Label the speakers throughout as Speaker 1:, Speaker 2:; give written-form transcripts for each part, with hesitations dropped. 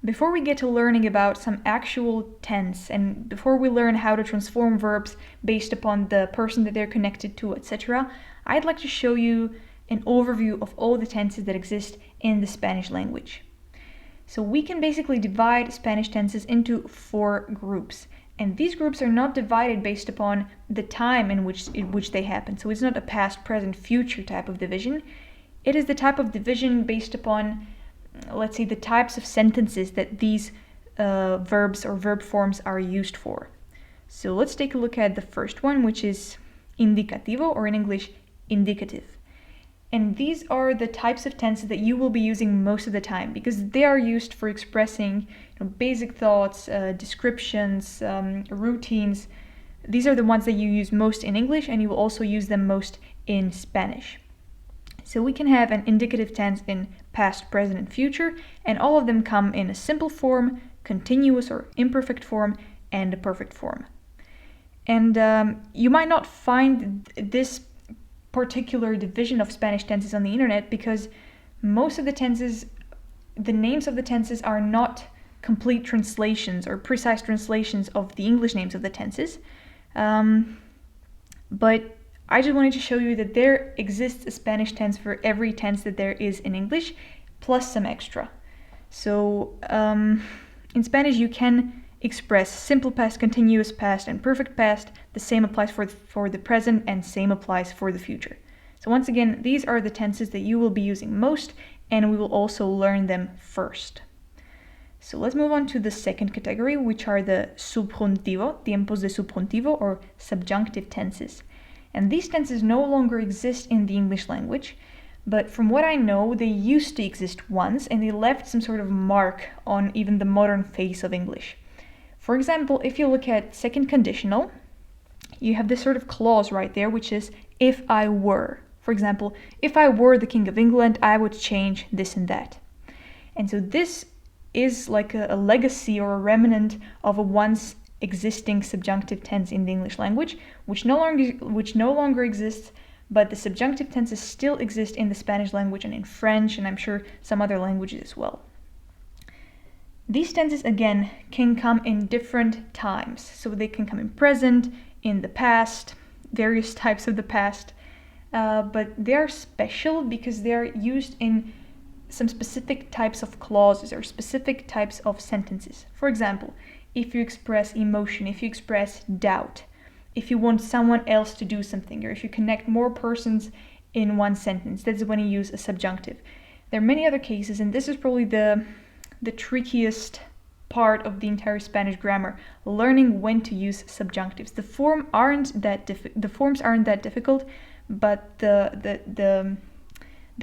Speaker 1: before we get to learning about some actual tense and before we learn how to transform verbs based upon the person that they're connected to, etc., I'd like to show you an overview of all the tenses that exist in the Spanish language. So we can basically divide Spanish tenses into 4 groups. And these groups are not divided based upon the time in which they happen. So it's not a past, present, future type of division. It is the type of division based upon, let's say, the types of sentences that these verbs or verb forms are used for. So let's take a look at the first one, which is indicativo, or in English, indicative. And these are the types of tenses that you will be using most of the time because they are used for expressing basic thoughts, descriptions, routines. These are the ones that you use most in English, and you will also use them most in Spanish. So we can have an indicative tense in past, present, and future, and all of them come in a simple form, continuous or imperfect form, and a perfect form. And you might not find this particular division of Spanish tenses on the internet because most of the tenses, the names of the tenses are not complete translations or precise translations of the English names of the tenses. But I just wanted to show you that there exists a Spanish tense for every tense that there is in English, plus some extra. So in Spanish you can express simple past, continuous past, and perfect past. The same applies for the present, and same applies for the future. So once again, these are the tenses that you will be using most, and we will also learn them first. So let's move on to the second category, which are the subjuntivo, tiempos de subjuntivo, or subjunctive tenses. And these tenses no longer exist in the English language, but from what I know, they used to exist once, and they left some sort of mark on even the modern face of English. For example, if you look at second conditional, you have this sort of clause right there, which is if I were. For example, if I were the King of England, I would change this and that. And so this is like a legacy or a remnant of a once existing subjunctive tense in the English language, which no longer exists, but the subjunctive tenses still exist in the Spanish language and in French, and I'm sure some other languages as well. These tenses, again, can come in different times. So they can come in present, in the past, various types of the past. But they are special because they are used in some specific types of clauses or specific types of sentences. For example, if you express emotion, if you express doubt, if you want someone else to do something, or if you connect more persons in one sentence, that's when you use a subjunctive. There are many other cases, and this is probably the trickiest part of the entire Spanish grammar, learning when to use subjunctives. The forms aren't that difficult, but the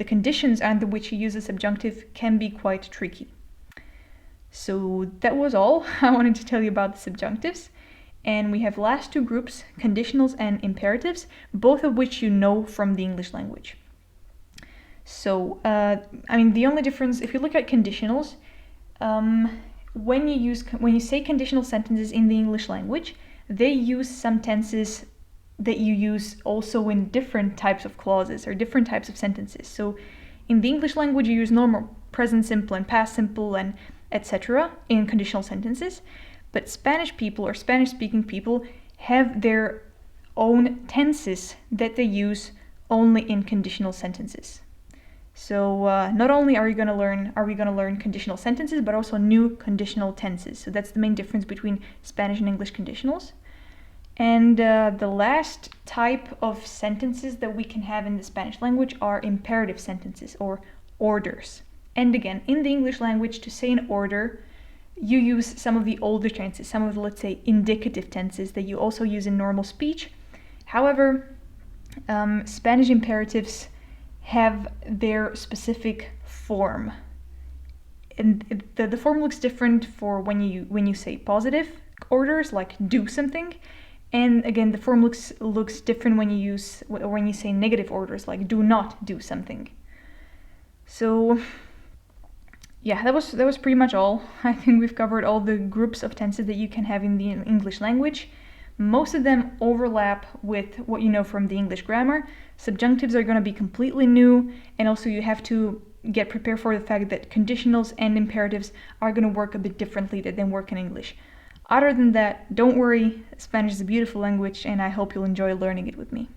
Speaker 1: conditions under which you use a subjunctive can be quite tricky. So that was all I wanted to tell you about the subjunctives. And we have last 2 groups, conditionals and imperatives, both of which you know from the English language. So, the only difference, if you look at conditionals, when you say conditional sentences in the English language, they use some tenses that you use also in different types of clauses or different types of sentences. So in the English language, you use normal present simple and past simple and etc. in conditional sentences, but Spanish people or Spanish-speaking people have their own tenses that they use only in conditional sentences. So not only are we going to learn conditional sentences, but also new conditional tenses. So that's the main difference between Spanish and English conditionals. And the last type of sentences that we can have in the Spanish language are imperative sentences or orders. And again, in the English language, to say an order, you use some of the older tenses, some of the, let's say, indicative tenses that you also use in normal speech. However, Spanish imperatives have their specific form. And the form looks different for when you say positive orders, like do something. And again, the form looks different when you say negative orders, like do not do something. So yeah, that was pretty much all. I think we've covered all the groups of tenses that you can have in the English language. Most of them overlap with what you know from the English grammar. Subjunctives are going to be completely new, and also you have to get prepared for the fact that conditionals and imperatives are going to work a bit differently than they work in English. Other than that, don't worry, Spanish is a beautiful language and I hope you'll enjoy learning it with me.